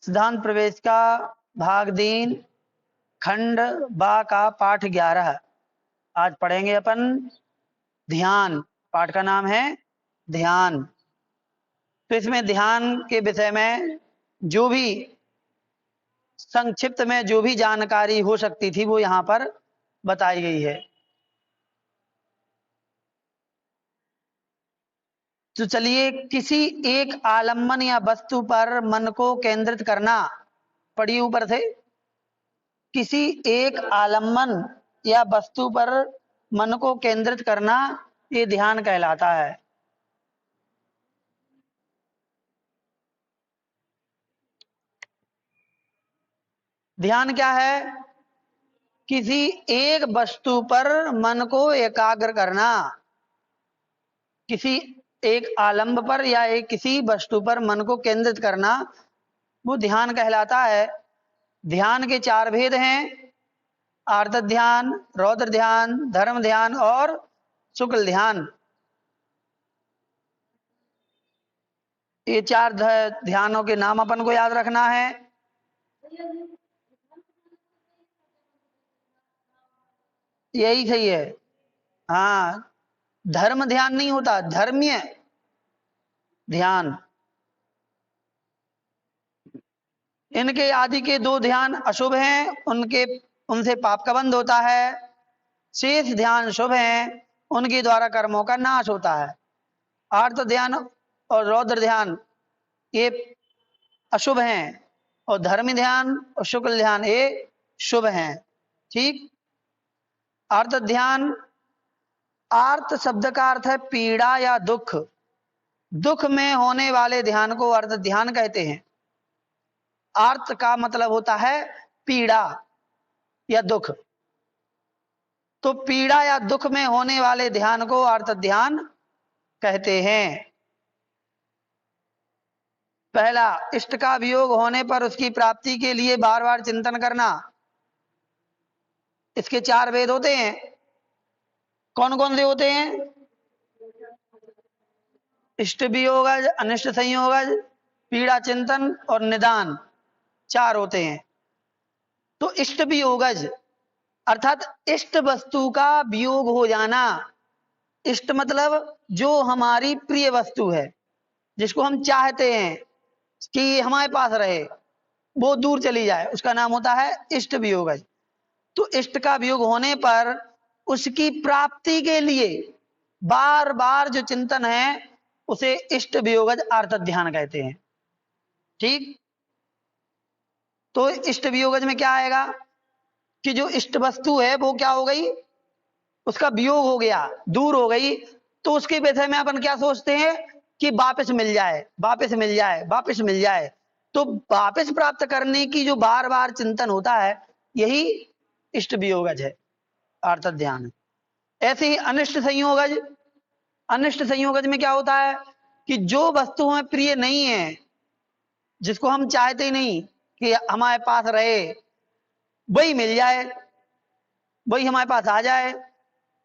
सिद्धांत प्रवेश का भाग 3 खंड बा का पाठ 11 आज पढ़ेंगे अपन ध्यान। पाठ का नाम है ध्यान। तो इसमें ध्यान के विषय में जो भी संक्षिप्त में जो भी जानकारी हो सकती थी वो यहाँ पर बताई गई है। तो चलिए, किसी एक आलम्बन या वस्तु पर मन को केंद्रित करना, पढ़िए ऊपर से। किसी एक आलम्बन या वस्तु पर मन को केंद्रित करना ये ध्यान कहलाता है। ध्यान क्या है? किसी एक वस्तु पर मन को एकाग्र करना, किसी एक आलम्ब पर या एक किसी वस्तु पर मन को केंद्रित करना वो ध्यान कहलाता है। ध्यान के 4 भेद हैं: आर्त ध्यान, रौद्र ध्यान, धर्म ध्यान और शुक्ल ध्यान। ये 4 ध्यानों के नाम अपन को याद रखना है। यही सही है। हाँ, धर्म ध्यान नहीं होता, धर्मीय ध्यान। इनके आदि के 2 ध्यान अशुभ हैं, उनसे पाप का बंध होता है। शेष ध्यान शुभ हैं, उनके द्वारा कर्मों का नाश होता है। आर्त ध्यान और रौद्र ध्यान ये अशुभ हैं और धर्म ध्यान और शुक्ल ध्यान ये शुभ हैं। ठीक। आर्त ध्यान, आर्त शब्द का अर्थ है पीड़ा या दुख। दुख में होने वाले ध्यान को अर्त ध्यान कहते हैं। आर्त का मतलब होता है पीड़ा या दुख। तो पीड़ा या दुख में होने वाले ध्यान को अर्त ध्यान कहते हैं। पहला, इष्ट का वियोग होने पर उसकी प्राप्ति के लिए बार बार चिंतन करना। इसके 4 भेद होते हैं। कौन कौन से होते हैं? इष्ट वियोगज, अनिष्ट संयोगज, पीड़ा चिंतन और निदान, 4 होते हैं। तो इष्ट वियोगज अर्थात इष्ट वस्तु का वियोग हो जाना। इष्ट मतलब जो हमारी प्रिय वस्तु है, जिसको हम चाहते हैं कि हमारे पास रहे, वो दूर चली जाए, उसका नाम होता है इष्ट वियोगज। तो इष्ट का वियोग होने पर उसकी प्राप्ति के लिए बार बार जो चिंतन है उसे इष्ट वियोगज आर्त ध्यान कहते हैं। ठीक। तो इष्ट वियोगज में क्या आएगा कि जो इष्ट वस्तु है वो क्या हो गई, उसका वियोग हो गया, दूर हो गई। तो उसके विषय में अपन क्या सोचते हैं कि वापस मिल जाए, वापस मिल जाए, वापस मिल जाए। तो वापस प्राप्त करने की जो बार बार चिंतन होता है यही इष्ट वियोगज है, आर्त ध्यान। ऐसे ही अनिष्ट संयोगज, अनिष्ट संयोगज में क्या होता है कि जो वस्तु हमें प्रिय नहीं है, जिसको हम चाहते ही नहीं कि हमारे पास रहे, वही मिल जाए, वही हमारे पास आ जाए,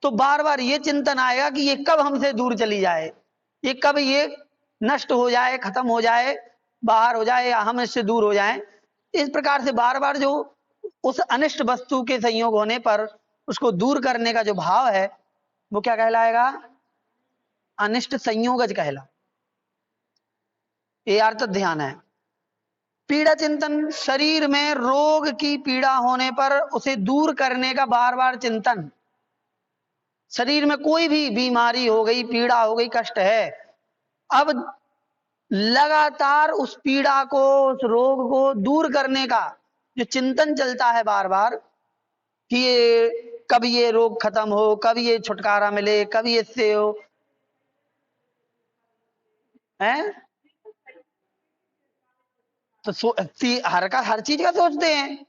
तो बार बार ये चिंतन आएगा कि ये कब हमसे दूर चली जाए, ये कब ये नष्ट हो जाए, खत्म हो जाए, बाहर हो जाए या हम इससे दूर हो जाएं। इस प्रकार से बार बार जो उस अनिष्ट वस्तु के संयोग होने पर उसको दूर करने का जो भाव है वो क्या कहलाएगा? अनिष्ट संयोगज कहला। ये अर्थ ध्यान है। पीड़ा चिंतन, शरीर में रोग की पीड़ा होने पर उसे दूर करने का बार बार चिंतन। शरीर में कोई भी बीमारी हो गई, पीड़ा हो गई, कष्ट है, अब लगातार उस पीड़ा को, उस रोग को दूर करने का जो चिंतन चलता है बार बार कि ये कब ये रोग खत्म हो, कब ये छुटकारा मिले, कब ये इससे हो है। तो हर चीज का सोचते हैं।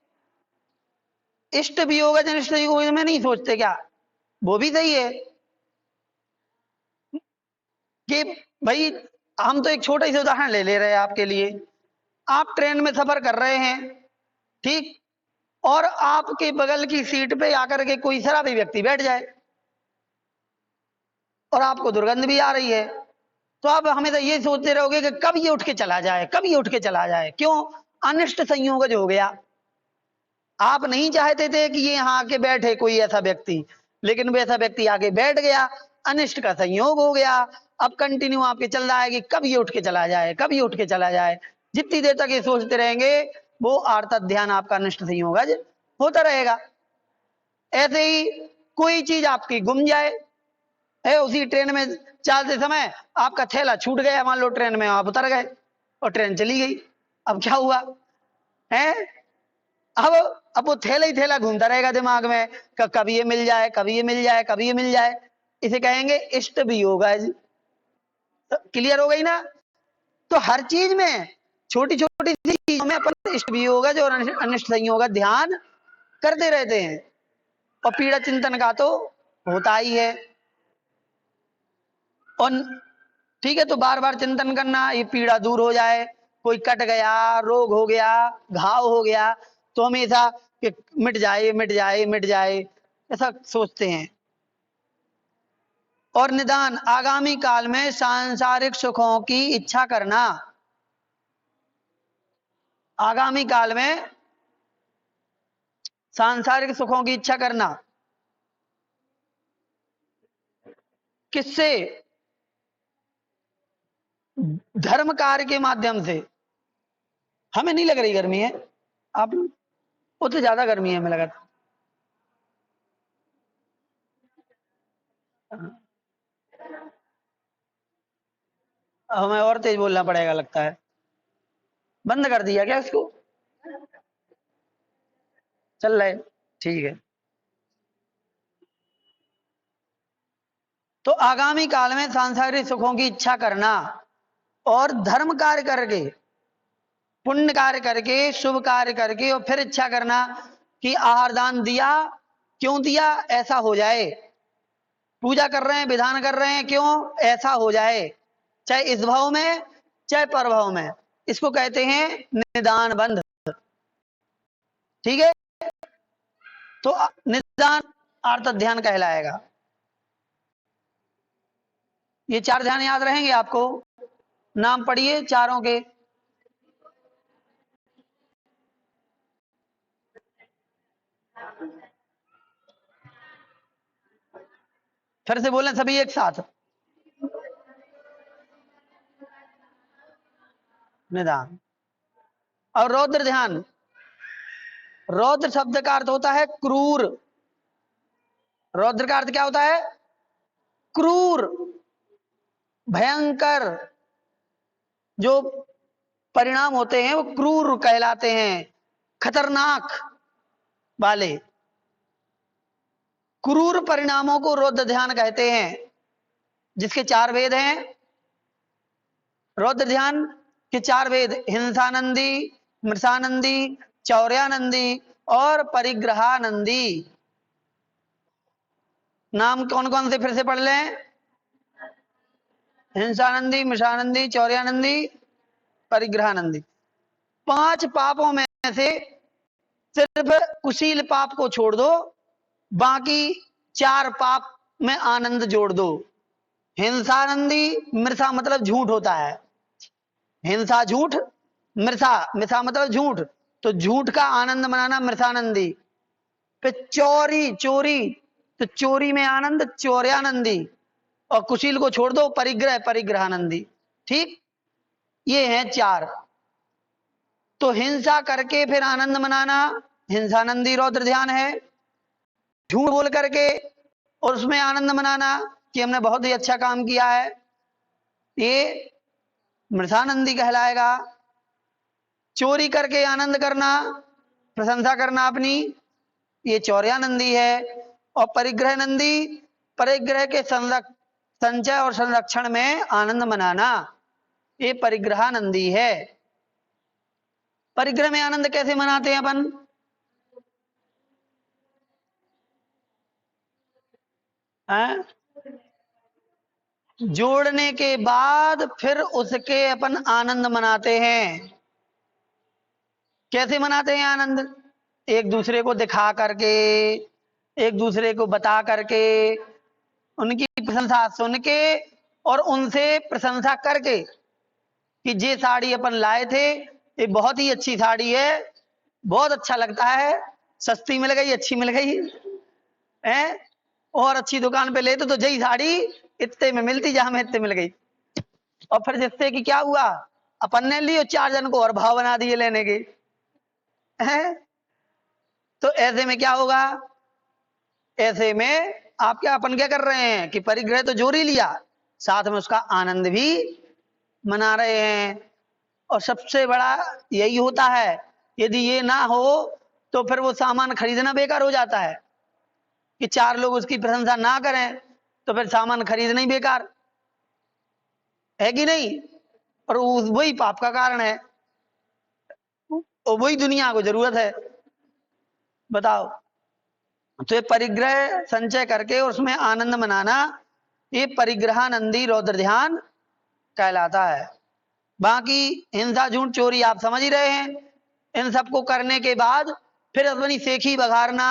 इष्ट वियोगज अनिष्ट वियोगज में नहीं सोचते क्या? वो भी सही है कि भाई हम तो एक छोटा सा उदाहरण ले रहे हैं आपके लिए। आप ट्रेन में सफर कर रहे हैं, ठीक, और आपके बगल की सीट पे आकर के कोई शराबी व्यक्ति बैठ जाए और आपको दुर्गंध भी आ रही है, तो आप हमेशा ये सोचते रहोगे कि कब ये उठ के चला जाए, कब ये उठ के चला जाए। क्यों? अनिष्ट संयोगज हो गया। आप नहीं चाहते थे कि ये यहाँ आके बैठे कोई ऐसा व्यक्ति, लेकिन वैसा व्यक्ति आके बैठ गया, अनिष्ट का संयोग हो गया। अब कंटिन्यू आपके चल रहा है कि कब ये उठ के चला जाए, कब ये उठ के चला जाए। जितनी देर तक ये सोचते रहेंगे वो अर्थात ध्यान आपका अनिष्ट संयोगज होता रहेगा। ऐसे ही कोई चीज आपकी गुम जाए है, उसी ट्रेन में चलते समय आपका थैला छूट गया, मान लो ट्रेन में आप उतर गए और ट्रेन चली गई। अब क्या हुआ है, अब वो थैला ही थैला घूमता रहेगा दिमाग में, कभी ये मिल जाए, कभी ये मिल जाए, कभी ये मिल जाए। इसे कहेंगे इष्ट वियोगज। क्लियर हो गई ना। तो हर चीज में, छोटी छोटी सी चीजों में अपन इष्ट वियोगज और अनिष्ट संयोगज ध्यान करते रहते हैं। और पीड़ा चिंतन का तो होता ही है। और ठीक है, तो बार बार चिंतन करना, ये पीड़ा दूर हो जाए। कोई कट गया, रोग हो गया, घाव हो गया, तो हमेशा कि मिट जाए मिट जाए मिट जाए, ऐसा सोचते हैं। और निदान, आगामी काल में सांसारिक सुखों की इच्छा करना। आगामी काल में सांसारिक सुखों की इच्छा करना किससे? धर्म कार्य के माध्यम से। हमें नहीं लग रही गर्मी है, आप उतनी ज्यादा गर्मी है हमें लगा। हमें और तेज बोलना पड़ेगा लगता है। बंद कर दिया क्या इसको? चल रहे, ठीक है। तो आगामी काल में सांसारिक सुखों की इच्छा करना और धर्म कार्य करके, पुण्य कार्य करके, शुभ कार्य करके, और फिर इच्छा करना कि आहार दान दिया, क्यों दिया, ऐसा हो जाए। पूजा कर रहे हैं, विधान कर रहे हैं, क्यों, ऐसा हो जाए, चाहे इस भाव में चाहे पर भाव में। इसको कहते हैं निदान बंध। ठीक है, तो निदान अर्थ ध्यान कहलाएगा। ये चार ध्यान याद रहेंगे आपको, नाम पढ़िए चारों के। फिर से बोलें सभी एक साथ। निदान और रौद्र ध्यान। रौद्र शब्द का अर्थ होता है क्रूर। रौद्र का अर्थ क्या होता है? क्रूर, भयंकर। जो परिणाम होते हैं वो क्रूर कहलाते हैं, खतरनाक वाले। क्रूर परिणामों को रौद्र ध्यान कहते हैं, जिसके चार भेद हैं। रौद्र ध्यान के चार भेद, हिंसानंदी, मृषानंदी, चौर्यानंदी और परिग्रहानंदी। नाम कौन कौन से फिर से पढ़ लें? हिंसानंदी, मृषानंदी, चौर्यानंदी, परिग्रहानंदी। पांच पापों में से सिर्फ कुशील पाप को छोड़ दो, बाकी चार पाप में आनंद जोड़ दो। हिंसानंदी, मृषा मतलब झूठ होता है, हिंसा झूठ, मृषा मृषा मतलब झूठ, तो झूठ का आनंद मनाना मृषानंदी। फिर चोरी, चोरी, तो चोरी में आनंद चौर्यानंदी। और कुशील को छोड़ दो, परिग्रह, परिग्रहानंदी। ठीक, ये हैं चार। तो हिंसा करके फिर आनंद मनाना हिंसानंदी रौद्र ध्यान है। झूठ बोल करके और उसमें आनंद मनाना कि हमने बहुत ही अच्छा काम किया है, ये मृषानंदी कहलाएगा। चोरी करके आनंद करना, प्रशंसा करना अपनी, ये चौर्यानंदी है। और परिग्रह नंदी, परिग्रह के संचय और संरक्षण में आनंद मनाना, ये परिग्रहानंदी है। परिग्रह में आनंद कैसे मनाते हैं अपन? जोड़ने के बाद फिर उसके अपन आनंद मनाते हैं। कैसे मनाते हैं आनंद? एक दूसरे को दिखा करके, एक दूसरे को बता करके, उनकी प्रशंसा सुन के और उनसे प्रशंसा करके कि ये साड़ी अपन लाए थे, ये बहुत ही अच्छी साड़ी है, बहुत अच्छा लगता है, सस्ती मिल गई, अच्छी मिल गई है, और अच्छी दुकान पे लेते तो जही साड़ी इतने में मिलती जहां में इतने मिल गई। और फिर जिससे कि क्या हुआ, अपन ने ली और 4 जन को और भाव बना दिए लेने के हैं। तो ऐसे में क्या होगा, ऐसे में आप क्या अपन क्या कर रहे हैं कि परिग्रह तो जोर ही लिया, साथ में उसका आनंद भी मना रहे हैं। और सबसे बड़ा यही होता है, यदि ये ना हो तो फिर वो सामान खरीदना बेकार हो जाता है, कि 4 लोग उसकी प्रशंसा ना करें तो फिर सामान खरीदना ही बेकार है कि नहीं। और वही पाप का कारण है, और वही दुनिया को जरूरत है, बताओ। तो ये परिग्रह संचय करके उसमें आनंद मनाना, ये परिग्रहानंदी रौद्र ध्यान कहलाता है। बाकी हिंसा झूठ चोरी आप समझ ही रहे हैं, इन सबको करने के बाद फिर अपनी सेखी बघारना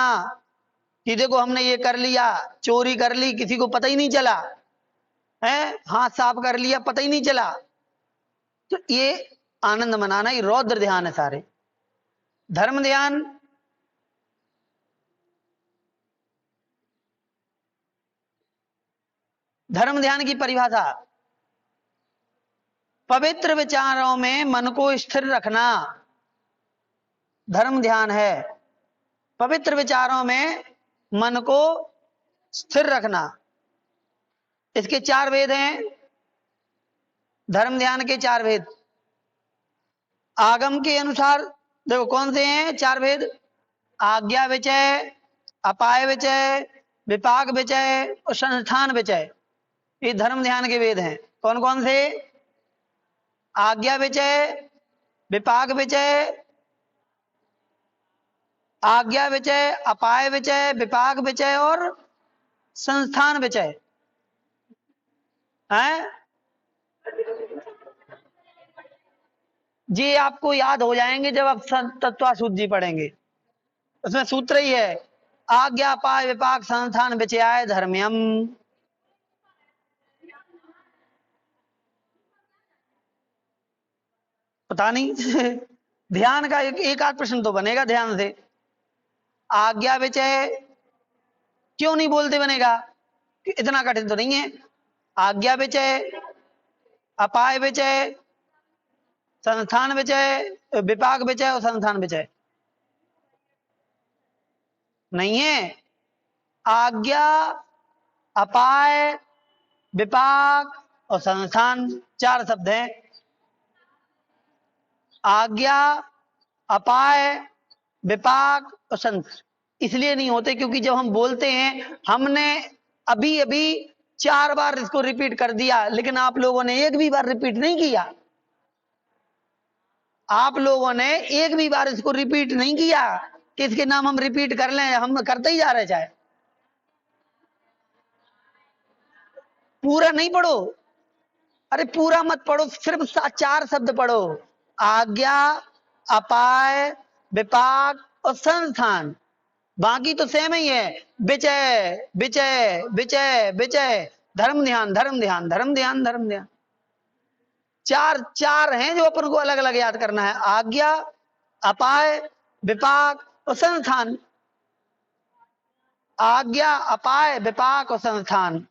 कि देखो हमने ये कर लिया, चोरी कर ली, किसी को पता ही नहीं चला है, हाथ साफ कर लिया, पता ही नहीं चला। तो ये आनंद मनाना ही रौद्र ध्यान है सारे। धर्म ध्यान, धर्म ध्यान की परिभाषा, पवित्र विचारों में मन को स्थिर रखना धर्म ध्यान है। पवित्र विचारों में मन को स्थिर रखना, इसके 4 भेद हैं, धर्म ध्यान के 4 भेद। आगम के अनुसार देखो कौन से हैं 4 भेद, आज्ञा विचय, अपाय विचय, विपाक विचय और संस्थान विचय, ये धर्म ध्यान के वेद हैं। कौन कौन से, आज्ञा विचय, विपाक विचय, आज्ञा विचय, अपाय विचय, विपाक विचय और संस्थान विचय है। जी आपको याद हो जाएंगे जब आप तत्वाशुद्धि पढ़ेंगे, उसमें सूत्र ही है, आज्ञा अपाय विपाक संस्थान विचयाय धर्म्यम। पता नहीं ध्यान का एक आध प्रश्न तो बनेगा ध्यान से। आज्ञा विचय क्यों नहीं बोलते बनेगा, इतना कठिन तो नहीं है। आज्ञा विचय, अपाय विचय, संस्थान विचय, विपाक विचय और संस्थान विचय नहीं है। आज्ञा, अपाय, विपाक और संस्थान 4 शब्द हैं। आज्ञा, अपाय, विपाक और संस्थान इसलिए नहीं होते क्योंकि जब हम बोलते हैं, हमने अभी अभी 4 बार इसको रिपीट कर दिया, लेकिन आप लोगों ने एक भी बार रिपीट नहीं किया। आप लोगों ने एक भी बार इसको रिपीट नहीं किया कि इसके नाम हम रिपीट कर लें, हम करते ही जा रहे। चाहे पूरा नहीं पढ़ो, अरे पूरा मत पढ़ो, सिर्फ 4 शब्द पढ़ो, आज्ञा, अपाय, विपाक और संस्थान। बाकी तो सेम ही है, विचय विचय विचय विचय, धर्म ध्यान धर्म ध्यान धर्म ध्यान धर्म ध्यान। 4 हैं जो अपन को अलग अलग याद करना है, आज्ञा, अपाय, विपाक और संस्थान। आज्ञा, अपाय, विपाक और संस्थान।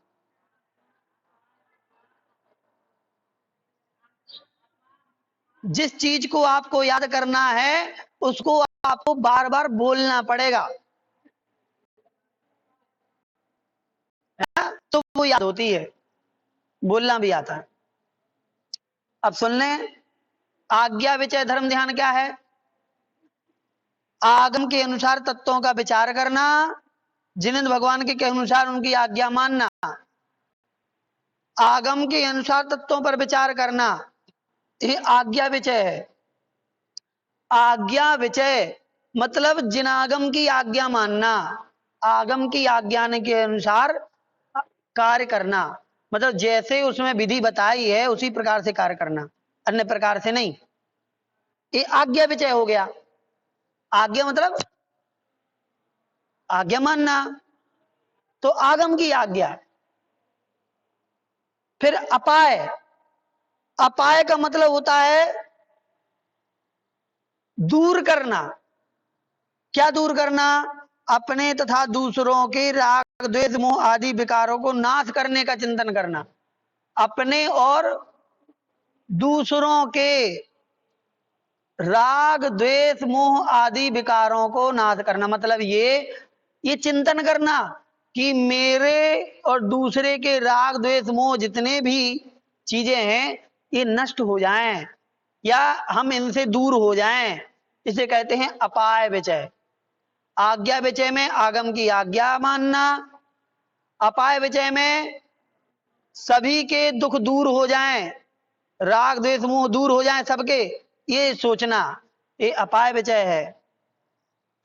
जिस चीज को आपको याद करना है उसको आपको बार बार बोलना पड़ेगा, तो वो याद होती है, बोलना भी आता है। अब सुन लें, आज्ञा विचय धर्म ध्यान क्या है, आगम के अनुसार तत्वों का विचार करना, जिनेंद्र भगवान के अनुसार उनकी आज्ञा मानना। आगम के अनुसार तत्वों पर विचार करना, ये आज्ञा विचय है। आज्ञा विचय मतलब जिनागम की आज्ञा मानना, आगम की आज्ञा के अनुसार कार्य करना, मतलब जैसे उसमें विधि बताई है उसी प्रकार से कार्य करना, अन्य प्रकार से नहीं। ये आज्ञा विचय हो गया। आज्ञा मतलब आज्ञा मानना, तो आगम की आज्ञा। फिर अपाय, अपाय का मतलब होता है दूर करना। क्या दूर करना? अपने तथा दूसरों के राग द्वेष मोह आदि विकारों को नाश करने का चिंतन करना। अपने और दूसरों के राग द्वेष मोह आदि विकारों को नाश करना, मतलब ये चिंतन करना कि मेरे और दूसरे के राग द्वेष मोह जितने भी चीजें हैं ये नष्ट हो जाएं या हम इनसे दूर हो जाएं। इसे कहते हैं अपाय विचय। आज्ञा विचय में आगम की आज्ञा मानना, अपाय विचय में सभी के दुख दूर हो जाएं, राग द्वेष मोह दूर हो जाएं सबके, ये सोचना, ये अपाय विचय है।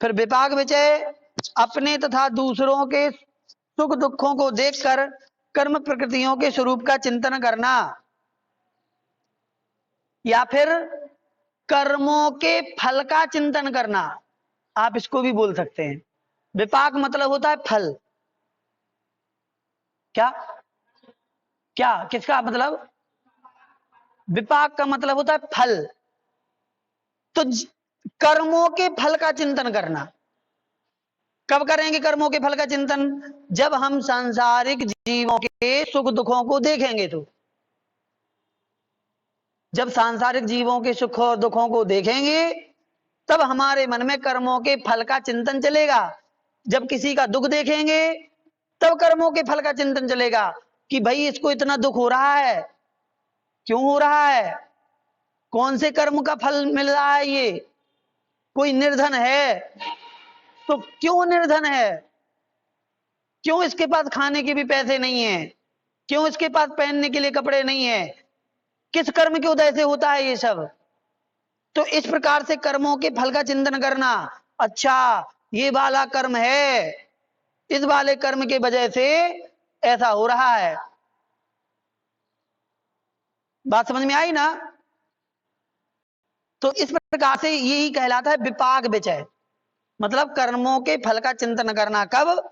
फिर विपाक विचय, अपने तथा दूसरों के सुख दुखों को देखकर कर्म प्रकृतियों के स्वरूप का चिंतन करना, या फिर कर्मों के फल का चिंतन करना, आप इसको भी बोल सकते हैं। विपाक मतलब होता है फल। क्या क्या किसका मतलब? विपाक का मतलब होता है फल। तो कर्मों के फल का चिंतन करना। कब करेंगे कर्मों के फल का चिंतन? जब हम सांसारिक जीवों के सुख दुखों को देखेंगे। तो जब सांसारिक जीवों के सुख और दुखों को देखेंगे तब हमारे मन में कर्मों के फल का चिंतन चलेगा। जब किसी का दुख देखेंगे तब कर्मों के फल का चिंतन चलेगा कि भाई इसको इतना दुख हो रहा है, क्यों हो रहा है, कौन से कर्म का फल मिल रहा है, ये कोई निर्धन है तो क्यों निर्धन है, क्यों इसके पास खाने के भी पैसे नहीं है, क्यों इसके पास पहनने के लिए कपड़े नहीं है, किस कर्म के उदय से होता है ये सब। तो इस प्रकार से कर्मों के फल का चिंतन करना। अच्छा ये वाला कर्म है, इस वाले कर्म के वजह से ऐसा हो रहा है। बात समझ में आई ना? तो इस प्रकार से यही कहलाता है विपाक विचय, मतलब कर्मों के फल का चिंतन करना। कब?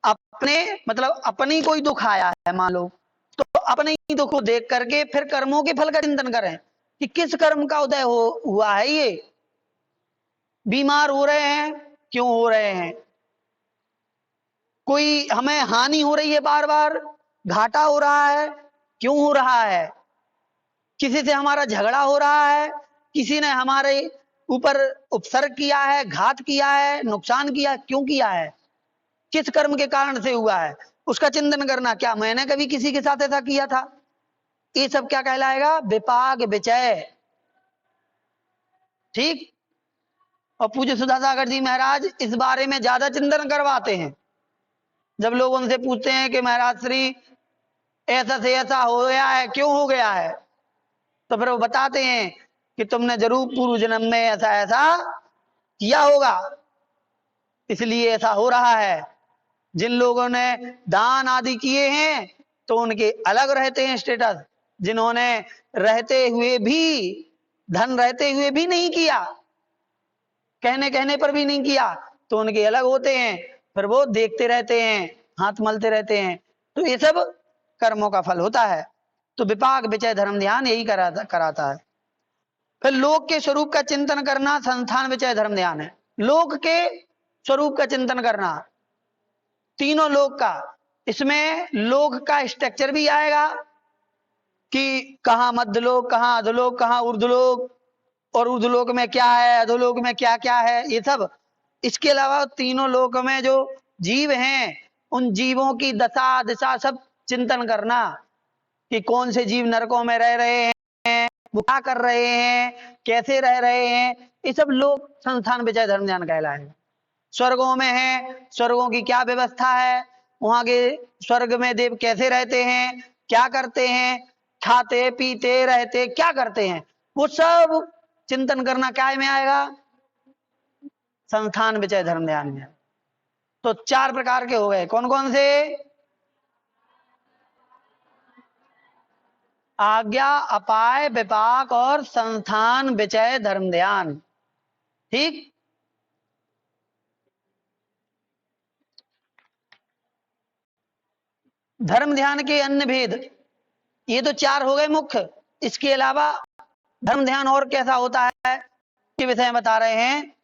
अपने मतलब अपनी कोई दुख आया है मान लो, तो अपने ही दुख को देख करके फिर कर्मों के फल का चिंतन करें कि किस कर्म का उदय हुआ है। ये बीमार हो रहे हैं, क्यों हो रहे हैं, कोई हमें हानि हो रही है, बार बार घाटा हो रहा है, क्यों हो रहा है, किसी से हमारा झगड़ा हो रहा है, किसी ने हमारे ऊपर उपसर्ग किया है, घात किया है, नुकसान किया, क्यों किया है, किस कर्म के कारण से हुआ है, उसका चिंतन करना। क्या मैंने कभी किसी के साथ ऐसा किया था? ये सब क्या कहलाएगा? विपाक विचय। ठीक। और पूज्य सुधासागर जी महाराज इस बारे में ज्यादा चिंतन करवाते हैं। जब लोग उनसे पूछते हैं कि महाराज श्री ऐसा से ऐसा हो गया है, क्यों हो गया है, तो फिर वो बताते हैं कि तुमने जरूर पूर्व जन्म में ऐसा ऐसा किया होगा, इसलिए ऐसा हो रहा है। जिन लोगों ने दान आदि किए हैं तो उनके अलग रहते हैं स्टेटस, जिन्होंने रहते हुए भी, धन रहते हुए भी नहीं किया, कहने कहने पर भी नहीं किया, तो उनके अलग होते हैं। फिर वो देखते रहते हैं, हाथ मलते रहते हैं। तो ये सब कर्मों का फल होता है। तो विपाक विचय धर्म ध्यान यही कराता है। फिर लोक के स्वरूप का चिंतन करना संस्थान विचय धर्म ध्यान है। लोक के स्वरूप का चिंतन करना, तीनों लोक का। इसमें लोक का स्ट्रक्चर भी आएगा कि कहाँ मध्यलोक, कहाँ अधोलोक, कहाँ ऊर्ध्वलोक, और ऊर्ध्वलोक में क्या है, अधोलोक में क्या क्या है, ये सब। इसके अलावा तीनों लोक में जो जीव हैं उन जीवों की दशा दिशा सब चिंतन करना कि कौन से जीव नरकों में रह रहे हैं, वो क्या कर रहे हैं, कैसे रह रहे हैं, ये सब लोक संस्थान विचय धर्म ध्यान कहलाएगा। स्वर्गों में है, स्वर्गों की क्या व्यवस्था है, वहां के स्वर्ग में देव कैसे रहते हैं, क्या करते हैं, खाते पीते रहते क्या करते हैं, वो सब चिंतन करना क्या में आएगा? संस्थान विचय धर्म ध्यान में। तो 4 प्रकार के हो गए, कौन कौन से? आज्ञा, अपाय, विपाक और संस्थान विचय धर्म ध्यान। ठीक। धर्म ध्यान के अन्य भेद, ये तो 4 हो गए मुख्य। इसके अलावा धर्म ध्यान और कैसा होता है? के विषय में बता रहे हैं।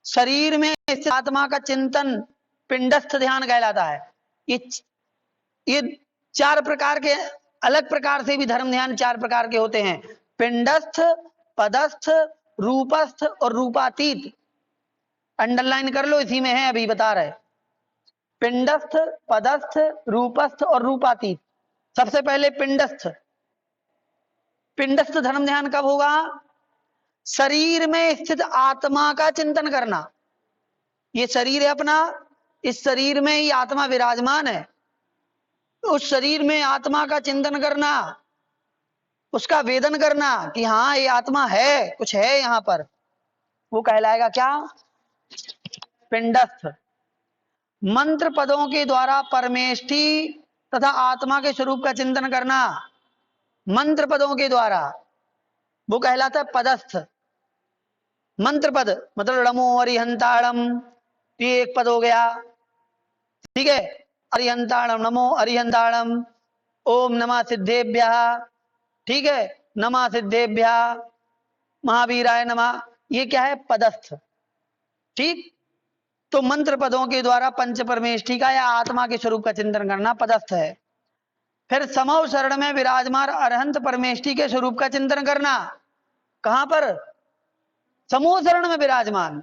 शरीर में स्थित आत्मा का चिंतन पिंडस्थ ध्यान कहलाता है। ये चार प्रकार के, अलग प्रकार से भी धर्म ध्यान चार प्रकार के होते हैं। पिंडस्थ, पदस्थ, रूपस्थ और रूपातीत। अंडरलाइन कर लो, इसी में है, अभी बता रहे। पिंडस्थ, पदस्थ, रूपस्थ और रूपातीत। सबसे पहले पिंडस्थ। पिंडस्थ धर्म ध्यान कब होगा? शरीर में स्थित आत्मा का चिंतन करना। ये शरीर है अपना, इस शरीर में ही आत्मा विराजमान है। उस शरीर में आत्मा का चिंतन करना, उसका वेदन करना कि हाँ ये आत्मा है, कुछ है यहां पर, वो कहलाएगा क्या? पिंडस्थ। मंत्र पदों के द्वारा परमेष्ठी तथा आत्मा के स्वरूप का चिंतन करना, मंत्र पदों के द्वारा, वो कहलाता है पदस्थ। मंत्र पद मतलब रमो अरिहंताड़म, ये एक पद हो गया, ठीक है। अरिहंताड़म, नमो अरिहंताड़म, ओम नमः सिद्धेभ्यः, ठीक है, नमः सिद्धेभ्यः, महावीराय नमः, ये क्या है? पदस्थ। ठीक, तो मंत्र पदों के द्वारा पंच परमेष्ठी का या आत्मा के स्वरूप का चिंतन करना पदस्थ है। फिर समव शरण में विराजमान अरहंत परमेष्ठी के स्वरूप का चिंतन करना, कहां पर? समूह शरण में विराजमान,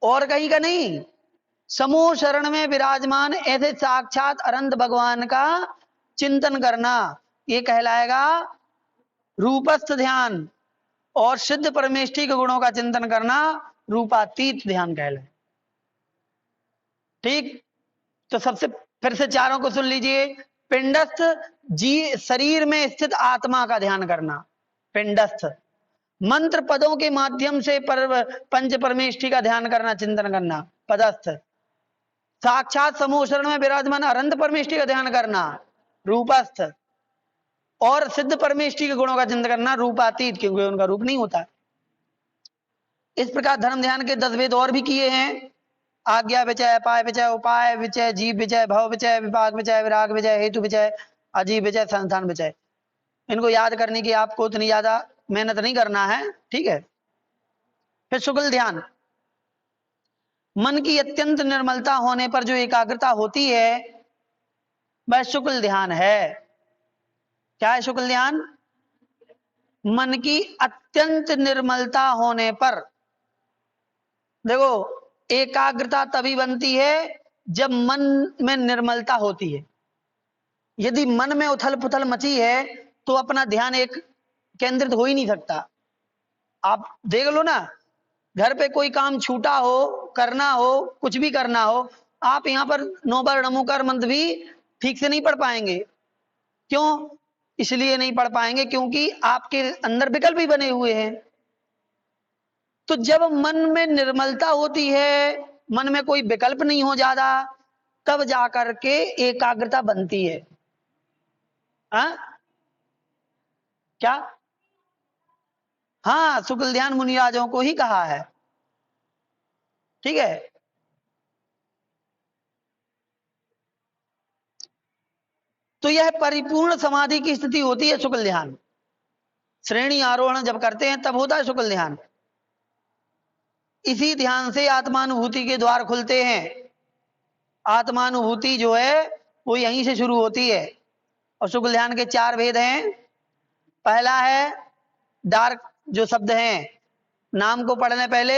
और कहीं का नहीं। समूह शरण में विराजमान ऐसे साक्षात अनंत भगवान का चिंतन करना, ये कहलाएगा रूपस्थ ध्यान। और सिद्ध परमेष्ठी के गुणों का चिंतन करना रूपातीत ध्यान कहलाए। ठीक, तो सबसे फिर से चारों को सुन लीजिए। पिंडस्थ, जी शरीर में स्थित आत्मा का ध्यान करना, पिंडस्थ। मंत्र पदों के माध्यम से पंच परमेष्ठी का ध्यान करना, चिंतन करना, पदस्थ। साक्षात समूह शरण में विराजमान अनंत परमेष्ठी का ध्यान करना, रूपस्थ। और सिद्ध परमेष्ठी के गुणों का चिंतन करना, रूपातीत, क्योंकि उनका रूप नहीं होता। इस प्रकार धर्म ध्यान के 10 वेद और भी किए हैं। आज्ञा विचय, अपाय विचय, उपाय विचय, जीव विचय, भव विचय, विपाक विचय, विराग विचय, हेतु विचय, अजीव विचय, संस्थान विचय। इनको याद करने की आपको इतनी ज्यादा मेहनत नहीं करना है, ठीक है। फिर शुक्ल ध्यान, मन की अत्यंत निर्मलता होने पर जो एकाग्रता होती है वह शुक्ल ध्यान है। क्या है शुक्ल ध्यान? मन की अत्यंत निर्मलता होने पर, देखो एकाग्रता तभी बनती है जब मन में निर्मलता होती है। यदि मन में उथल पुथल मची है तो अपना ध्यान एक केंद्रित हो ही नहीं सकता। आप देख लो ना, घर पे कोई काम छूटा हो, करना हो, कुछ भी करना हो, आप यहां पर 9 बार नमोकार मंत्र भी ठीक से नहीं पढ़ पाएंगे। क्यों? इसलिए नहीं पढ़ पाएंगे क्योंकि आपके अंदर विकल्प भी बने हुए हैं। तो जब मन में निर्मलता होती है, मन में कोई विकल्प नहीं हो ज्यादा, तब जाकर के एकाग्रता बनती है। हाँ क्या? हाँ, शुक्ल ध्यान मुनिराजों को ही कहा है, ठीक है। तो यह परिपूर्ण समाधि की स्थिति होती है शुक्ल ध्यान। श्रेणी आरोहण जब करते हैं तब होता है शुक्ल ध्यान। इसी ध्यान से आत्मानुभूति के द्वार खुलते हैं। आत्मानुभूति जो है वो यहीं से शुरू होती है। और शुक्ल ध्यान के 4 भेद हैं। पहला है डार्क, जो शब्द हैं नाम को पढ़ने पहले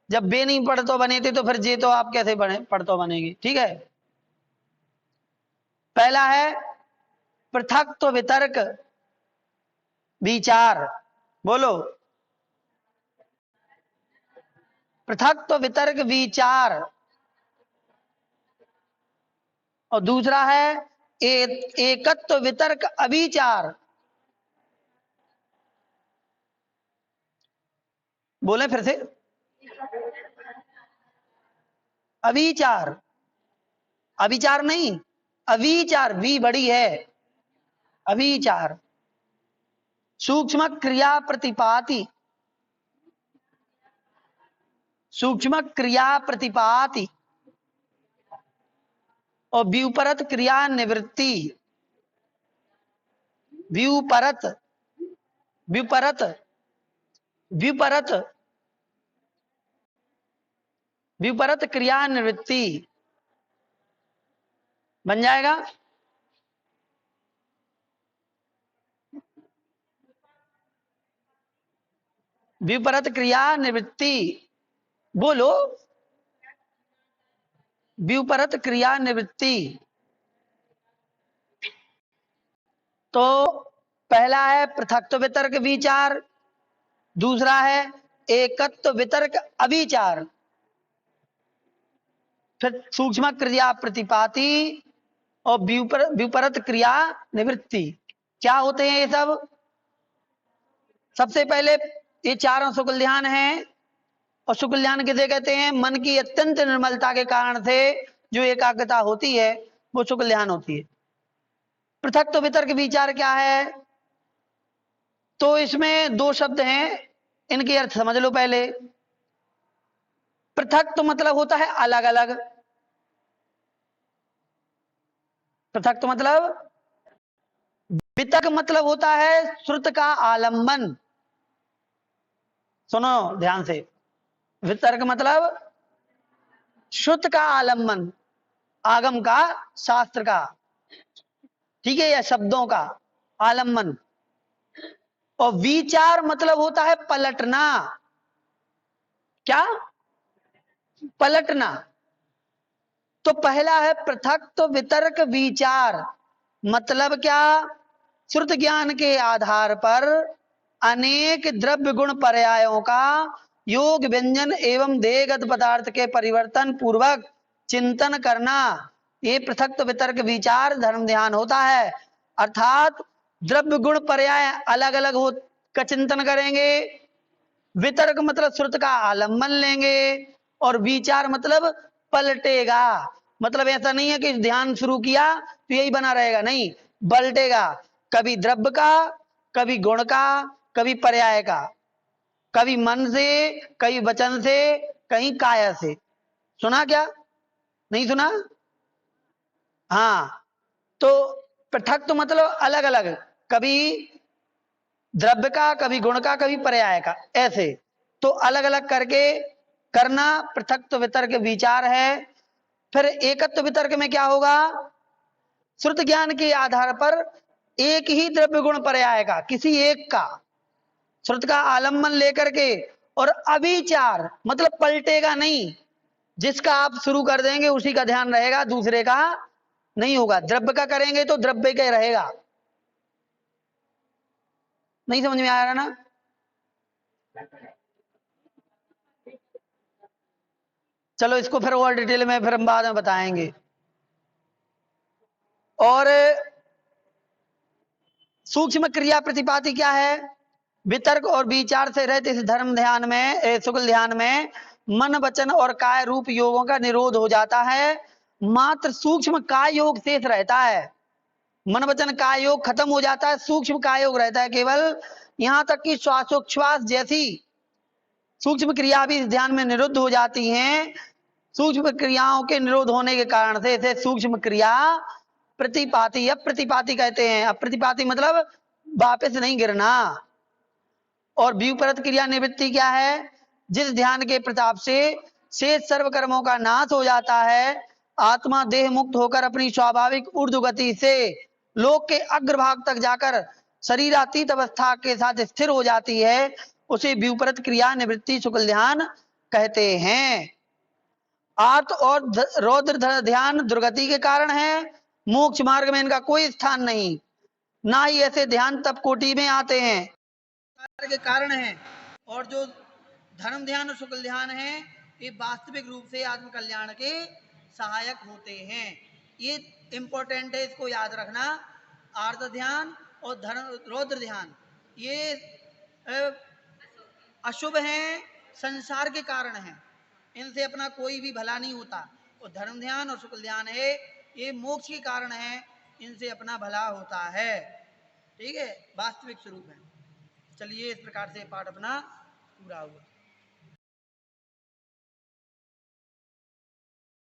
जब बे नहीं पढ़तो बने थे तो फिर जे तो आप कैसे बने पढ़तो बनेगी, ठीक है। पहला है पृथक्त्व वितर्क विचार, बोलो पृथक्त्व वितर्क विचार। और दूसरा है एकत्व वितर्क अविचार। बोले फिर से, अविचार, अविचार नहीं, अविचार, वी बड़ी है, अविचार। सूक्ष्म क्रिया प्रतिपाति, सूक्ष्म क्रिया प्रतिपाति और व्युपरत क्रिया निवृत्ति। व्युपरत, व्युपरत, व्युपरत व्युपरत क्रिया निवृत्ति बन जाएगा। व्युपरत क्रिया निवृत्ति बोलो, व्युपरत क्रिया निवृत्ति। तो पहला है पृथक्त्व वितर्क विचार, दूसरा है एकत्व वितर्क अविचार, फिर सूक्ष्म क्रिया प्रतिपाती और व्युपरत क्रिया निवृत्ति। क्या होते हैं ये सब? सबसे पहले ये चारों शुक्ल ध्यान हैं, और शुक्ल ध्यान किसे कहते हैं? मन की अत्यंत निर्मलता के कारण से जो एकाग्रता होती है वो शुक्ल ध्यान होती है। पृथक्त्व वितर्क विचार क्या है? तो इसमें दो शब्द हैं, इनके अर्थ समझ लो पहले। पृथक तो मतलब होता है अलग अलग, पृथक तो मतलब। वितर्क मतलब होता है श्रुत का आलंबन। सुनो ध्यान से, वितर्क मतलब श्रुत का आलंबन, आगम का, शास्त्र का, ठीक है, या शब्दों का आलंबन। और विचार मतलब होता है पलटना। क्या? पलटना। तो पहला है पृथक तो वितर्क विचार, मतलब क्या? श्रुत ज्ञान के आधार पर अनेक द्रव्य गुण पर्यायों का योग व्यंजन एवं देहगत पदार्थ के परिवर्तन पूर्वक चिंतन करना, ये पृथक वितर्क विचार धर्म ध्यान होता है। अर्थात द्रव्य गुण पर्याय अलग अलग हो का चिंतन करेंगे, वितर्क मतलब श्रुत का आलम्बन लेंगे, और विचार मतलब पलटेगा। मतलब ऐसा नहीं है कि ध्यान शुरू किया तो यही बना रहेगा, नहीं, पलटेगा। कभी द्रव्य का, कभी गुण का, कभी पर्याय का, कभी मन से, कभी वचन से, कहीं काया से। सुना क्या? नहीं सुना? हाँ। तो पृथक तो मतलब अलग अलग, कभी द्रव्य का, कभी गुण का, कभी पर्याय का, ऐसे। तो अलग अलग करके करना पृथक वितर्क विचार है। फिर एकत्व वितर्क में क्या होगा? श्रुत ज्ञान के आधार पर एक ही द्रव्य गुण पर्याय का, किसी एक का श्रुत का आलम्बन लेकर के, और अविचार मतलब पलटेगा नहीं, जिसका आप शुरू कर देंगे उसी का ध्यान रहेगा, दूसरे का नहीं होगा। द्रव्य का करेंगे तो द्रव्य का रहेगा। नहीं समझ में आ रहा ना? चलो इसको फिर और डिटेल में फिर हम बाद में बताएंगे। और सूक्ष्म क्रिया प्रतिपाती क्या है? वितर्क और विचार से रहते इस धर्म ध्यान में, शुक्ल ध्यान में मन वचन और काय रूप योगों का निरोध हो जाता है, मात्र सूक्ष्म काय योग शेष रहता है। मन वचन काय योग खत्म हो जाता है, सूक्ष्म काय योग रहता है केवल। यहां तक कि श्वासोच्छ्वास जैसी सूक्ष्म क्रिया भी इस ध्यान में निरुद्ध हो जाती हैं। सूक्ष्म क्रियाओं के निरोध होने के कारण से इसे सूक्ष्म क्रिया प्रतिपाती, अप्रतिपाती कहते हैं। अप्रतिपाती मतलब वापस नहीं गिरना। और व्युपरत क्रिया निवृत्ति क्या है? जिस ध्यान के प्रताप से शेष सर्व कर्मों का नाश हो जाता है, आत्मा देह मुक्त होकर अपनी स्वाभाविक ऊर्ध्व गति से लोक के अग्रभाग तक जाकर शरीरातीत अवस्था के साथ स्थिर हो जाती है, उसे व्युपरत क्रिया निवृत्ति शुक्ल ध्यान कहते हैं। आर्त और रौद्र ध्यान दुर्गति के कारण है, मोक्ष मार्ग में इनका कोई स्थान नहीं। ना ही ऐसे ध्यान तप कोटि में आते हैं के कारण है। और जो धर्म ध्यान और शुक्ल ध्यान है, ये वास्तविक रूप से आत्म कल्याण के सहायक होते हैं। ये इंपॉर्टेंट है, इसको याद रखना। आर्त ध्यान और रौद्र ध्यान ये अशुभ हैं, संसार के कारण हैं, इनसे अपना कोई भी भला नहीं होता। और धर्म ध्यान और शुक्ल ध्यान है, ये मोक्ष के कारण है, इनसे अपना भला होता है। ठीक है, वास्तविक स्वरूप है। चलिए इस प्रकार से पाठ अपना पूरा हुआ।